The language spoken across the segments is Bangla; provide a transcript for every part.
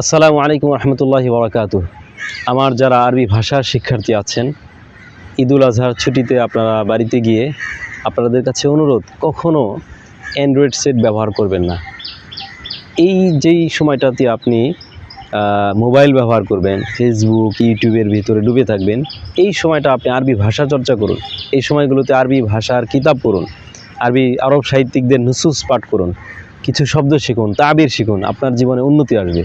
আসসালামু আলাইকুম রহমতুল্লাহি বারাকাতুহু। আমার যারা আরবি ভাষার শিক্ষার্থী আছেন, ঈদুল আজহার ছুটিতে আপনারা বাড়িতে গিয়ে আপনাদের কাছে অনুরোধ, কখনও অ্যান্ড্রয়েড সেট ব্যবহার করবেন না। এই যেই সময়টাতে আপনি মোবাইল ব্যবহার করবেন, ফেসবুক, ইউটিউবের ভিতরে ডুবে থাকবেন, এই সময়টা আপনি আরবি ভাষা চর্চা করুন। এই সময়গুলোতে আরবি ভাষার কিতাব পড়ুন, আরব সাহিত্যিকদের নুসুস পাঠ করুন, কিছু শব্দ শিখুন, তাবির শিখুন। আপনার জীবনে উন্নতি আসবে,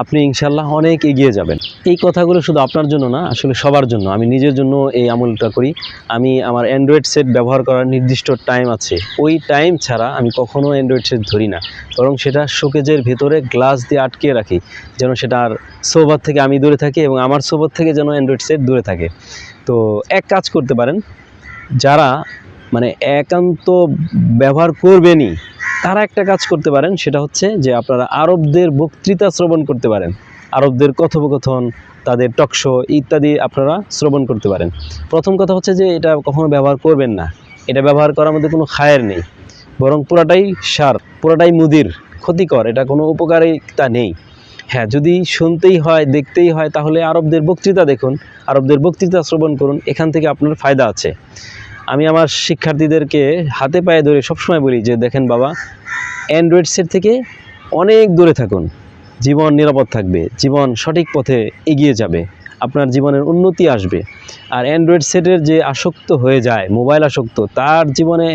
আপনি ইনশাল্লাহ অনেক এগিয়ে যাবেন। এই কথাগুলো শুধু আপনার জন্য না, আসলে সবার জন্য। আমি নিজের জন্য এই আমলটা করি। আমি আমার অ্যান্ড্রয়েড সেট ব্যবহার করার নির্দিষ্ট টাইম আছে, ওই টাইম ছাড়া আমি কখনও অ্যান্ড্রয়েড সেট ধরি না, বরং সেটা শোকেজের ভেতরে গ্লাস দিয়ে আটকে রাখি, যেন সেটার সোহবত থেকে আমি দূরে থাকি এবং আমার সোহবত থেকে যেন অ্যান্ড্রয়েড সেট দূরে থাকে। তো এক কাজ করতে পারেন, যারা একান্ত ব্যবহার করবেনই, তারা একটা কাজ করতে পারেন, সেটা হচ্ছে যে আপনারা আরবদের বক্তৃতা শ্রবণ করতে পারেন। আরবদের কথোপকথন, তাদের টকশো ইত্যাদি আপনারা শ্রবণ করতে পারেন। প্রথম কথা হচ্ছে যে এটা কখনো ব্যবহার করবেন না। এটা ব্যবহার করার মধ্যে কোনো খায়ের নেই, বরং পুরাটাই সার, পুরাটাই মুদির, ক্ষতিকর। এটা কোনো উপকারিতা নেই। হ্যাঁ, যদি শুনতেই হয়, দেখতেই হয়, তাহলে আরবদের বক্তৃতা দেখুন, আরবদের বক্তৃতা শ্রবণ করুন, এখান থেকে আপনার ফায়দা আছে। আমি আমার শিক্ষার্থীদেরকে হাতে পায়ে ধরে সবসময় বলি যে, দেখেন বাবা, অ্যান্ড্রয়েড সেট থেকে অনেক দূরে থাকুন, জীবন নিরাপদ থাকবে, জীবন সঠিক পথে এগিয়ে যাবে, আপনার জীবনের উন্নতি আসবে। আর অ্যান্ড্রয়েড সেটের যে আসক্ত হয়ে যায়, মোবাইল আসক্ত, তার জীবনে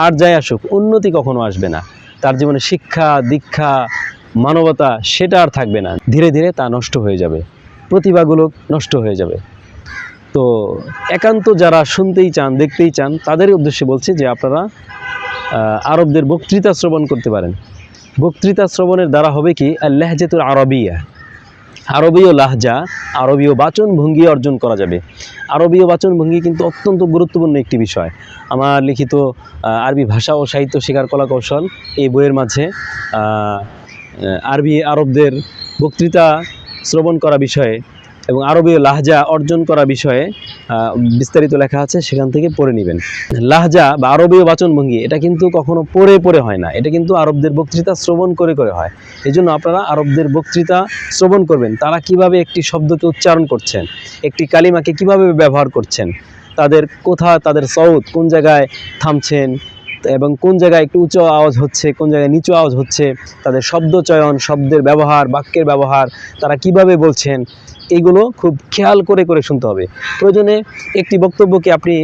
আর যাই আসুক, উন্নতি কখনো আসবে না। তার জীবনে শিক্ষা, দীক্ষা, মানবতা সেটা আর থাকবে না। ধীরে ধীরে তা নষ্ট হয়ে যাবে, প্রতিভাগুলো নষ্ট হয়ে যাবে। তো একান্ত যারা শুনতেই চান, দেখতেই চান, তাদের উদ্দেশ্যে বলছি যে আপনারা আরবদের বক্তৃতা শ্রবণ করতে পারেন। বক্তৃতা শ্রবণের দ্বারা হবে কি, আল-লাহজাতুল আরবিয়া, আরবীয় লাহজা, আরবীয় বাচনভঙ্গি অর্জন করা যাবে। আরবীয় বাচনভঙ্গি কিন্তু অত্যন্ত গুরুত্বপূর্ণ একটি বিষয়। আমার লিখিত আরবি ভাষা ও সাহিত্য শেখার কলা কৌশল এই বইয়ের মাঝে আরবদের বক্তৃতা শ্রবণ করা বিষয়ে এবং আরবীয় লাহজা অর্জন করা বিষয়ে বিস্তারিত লেখা আছে, সেখান থেকে পড়ে নেবেন। লাহজা বা আরবীয় বাচনভঙ্গি এটা কিন্তু কখনো পড়ে হয় না, এটা কিন্তু আরবদের বক্তৃতা শ্রবণ করে হয়। এই জন্য আপনারা আরবদের বক্তৃতা শ্রবণ করবেন, তারা কিভাবে একটি শব্দকে উচ্চারণ করছেন, একটি কালিমাকে কিভাবে ব্যবহার করছেন, তাদের সউত কোন জায়গায় থামছেন এবং কোন জায়গায় একটু উঁচু আওয়াজ হচ্ছে, কোন জায়গায় নিচু আওয়াজ হচ্ছে, তাদের শব্দ চয়ন, শব্দের ব্যবহার, বাক্যের ব্যবহার, তারা কিভাবে বলছেন, এইগুলো খুব খেয়াল করে শুনতে হবে। প্রয়োজনে একটি বক্তব্যকে আপনি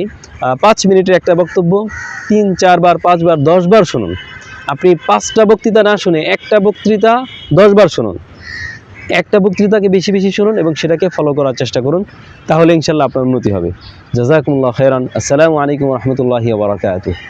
5 মিনিটের একটা বক্তব্য 3, 4 বার, 5 বার, 10 বার শুনুন। আপনি 5টা বক্তৃতা না শুনে একটা বক্তৃতা 10 বার শুনুন। একটা বক্তৃতাকে বেশি বেশি শুনুন এবং সেটাকে ফলো করার চেষ্টা করুন, তাহলে ইনশাল্লাহ আপনার উন্নতি হবে। জাযাকুমুল্লাহ খাইরান। আসসালামু আলাইকুম রহমতুল্লাহি ওয়া বারাকাতুহু।